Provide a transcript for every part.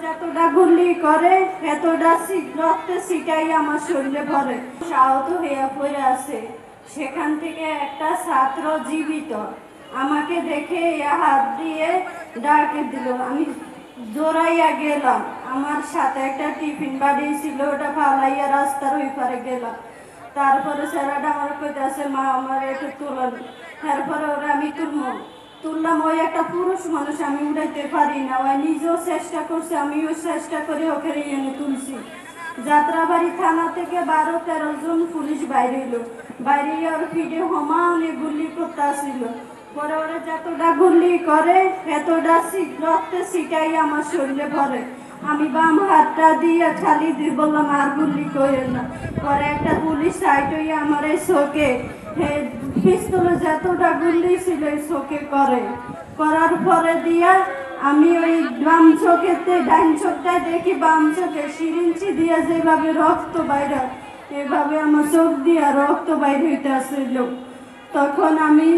যতটা গুলি করে এতটা রক্তে ছিটাই আমার শরীরে ভরে। আহত হয়ে পড়ে আছে, সেখান থেকে একটা ছাত্র জীবিত আমাকে দেখে হাত দিয়ে ডাকে দিল। আমি জোরাইয়া গেলাম, আমার সাথে একটা টিফিন বাড়ি ছিল, ওটা ফালাইয়া রাস্তার ওই পারে গেলাম। তারপরে ছেলেটা আমার কইতেছে, মা আমার একটু তোলেন। তারপরে ওরা আমি তুললাম। ওই একটা পুরুষ মানুষ, আমি উঠাইতে পারি না, ওই নিজেও চেষ্টা করছে, আমিও চেষ্টা করে ওকে এনে তুলছি। যাত্রাবাড়ি থানা থেকে 12-13 জন পুলিশ বাইরে এলো, বাইরে ওর ফিডে হমানে গুলি করতে আসছিল। পরে ওরা যতটা গুলি করে এতটা রক্তে ছিটাই আমার শরীরে ভরে। আমি বাম হাতটা দিয়ে খালি দিয়ে বললাম আর গুলি করে না। পরে একটা পুলিশ সাইড হয়ে আমার এই চোখে পিস্তলে যতটা গুলি ছিল চোখে করার পরে দিয়া আমি ওই বাম চোখেতে ডাইন চোখটায় দেখি বাম চোখে সিরিঞ্চি দিয়ে যেভাবে রক্ত বাইরে, এভাবে আমার চোখ দিয়ে রক্ত বাইরে হইতে আসছিল। তখন আমি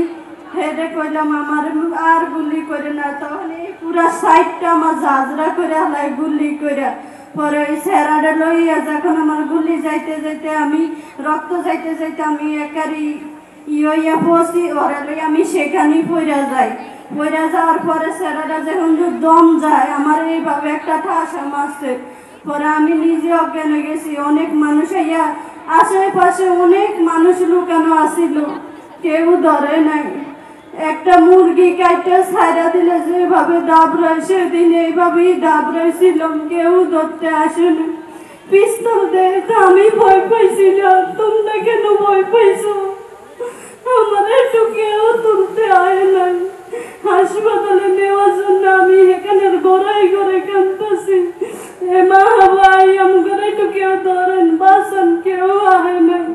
হেডে কইলাম আমার আর গুলি করে না। তখন এই পুরা সাইডটা আমার ঝাঁঝরা করে হালাই গুলি করে। পরে ওই সেরাডে লইয়া যখন আমার গুলি যাইতে যাইতে আমি রক্ত যাইতে যাইতে আমি একারি ইয়া পড়ছি, ওরা লই আমি সেখানেই পড়ে যাই। পড়ে যাওয়ার পরে সেরাডা যখন দম যায় আমার এইভাবে একটা ঠাসা মারছে। পরে আমি নিজে অজ্ঞান হয়ে গেছি। অনেক মানুষ ইয়া আশেপাশে অনেক মানুষ লুকানো আসিল, কেউ ধরে নাই। একটা মুরগি কাইটে ছাইরা দিলে যেভাবে দাবড়ায় সেদিন এইভাবেই দাবড়াইছিলাম, কেউ ধরতে আসেনি। পিস্তল দেখে আমি ভয় পাইছিলাম, তোমরা কেন ভয় পাইছো? আমার একটু কেউ তুলতে আয় নাই। হাসপাতালে নেওয়ার জন্য আমি এখানের গড়াই গড়ে কাঁদতেছি, এ মা ভাই আমার একটু কেউ ধরেন বাসন, কেউ আয় নাই।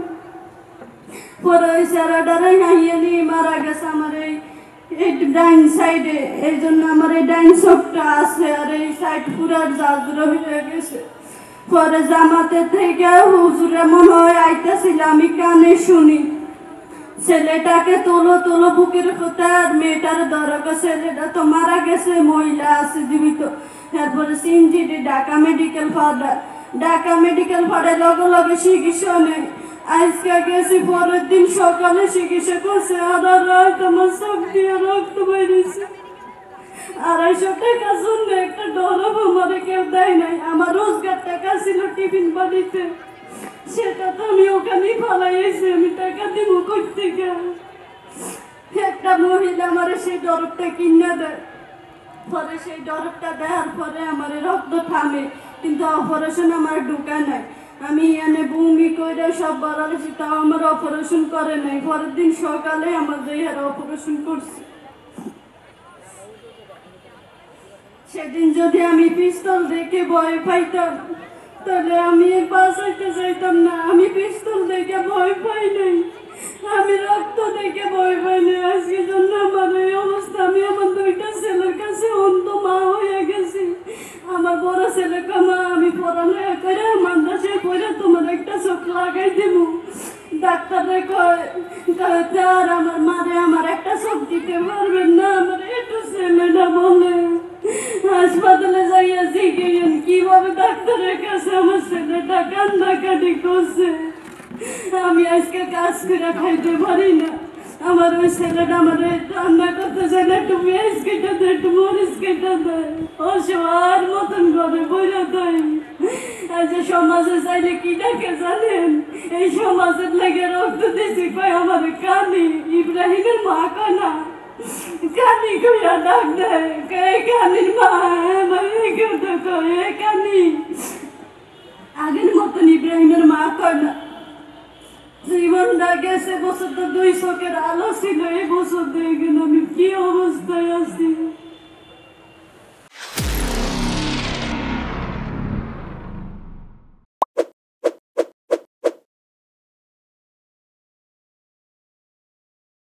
পরে ওই সারাডারাই হাইয়ে নিয়ে মারা গেছে আমার এই ডাইন সাইডে। এই জন্য আমার এই ডাইন চোখটা আছে, আর এই সাইড পুরা জাজরা হয়ে গেছে। পরে জামাতে থেকে হুজুরে মনে হয় আইতেছিল, আমি কানে শুনি ছেলেটাকে তোলো তোলো বুকের কোথা, আর মেয়েটার দরকার, ছেলেটা তো মারা গেছে, মহিলা আছে জীবিত। তারপরে সিনজিডি ঢাকা মেডিকেল ফার্ডে লগে লগে চিকিৎসা নেই। আজকে গেছি, পরের দিন সকালে চিকিৎসা করছে, আর রাত আমার চোখ দিয়ে রক্ত বেরিয়েছে। 250 টাকার জন্য একটা ডলার আমার কেউ দেয় নাই। আমার রোজগার টাকা ছিল টিফিন বাড়িতে, সেটা তো আমি ওখানেই ফালাইছি। আমি টাকা দিব কই থেকে? একটা মহিলা আমার সেই ডরবটা কিনে দেয়। পরে সেই ডরবটা দেওয়ার পরে আমার রক্ত থামে, কিন্তু অপারেশন আমার ঢুকা নাই। আমি এনে বমি করে সব বাড়ালেছি, তাও আমার অপারেশন করে নাই। পরের দিন সকালে আমার দেহের অপারেশন করছে। সেদিন যদি আমি পিস্তল দেখে ভয় পাইতাম তাহলে আমি বাঁচাইতে চাইতাম না। আমি পিস্তল দেখে ভয় পাই নাই, আমি রক্ত দেখে ভয় পাই নাই। আজকে জন্য আমার এই অবস্থা। আমি আমার 2টা ছেলের কাছে অন্ত মা হয়ে গেছি। আমার বড় ছেলেকে, মা আমি পড়ালেখা করে মাদ্রাসায় পড়ে তোমার একটা চোখ লাগাই দেব। ডাক্তারে কয় আর আমার মারে আমার একটা চোখ দিতে পারবেন না। আমার একটু ছেলেটা বলে হাসপাতালে যাইয়াছি, কিভাবে ডাক্তারের কাছে আমার ছেলেটা কান্দাকাটি করছে। আমি আজকে কাজ করে খাইতে পারি না। আমার ওই ছেলেটা আমার রান্না করতে চাই না, একটু পেঁয়াজ কেটে দেয়, একটু মরিচ কেটে দেয়, অসহার মতন ঘরে বইরা দেয়। আজ সমাজে চাইলে কি ডাকে জানেন? এই সমাজের লেগে রক্ত দিয়েছি কয় আমার কানি, ইব্রাহিমের মা কানা কানি কইয়া ডাক দেয়, কানির মা আমার কেউ দেখো এ কানি। আগের মতন ইব্রাহিমের মা কয় না। জীবনটা গেছে, বছর তো 2 চোখের আলো ছিল, এই বছর দেখেন আমি কি অবস্থায় আছি।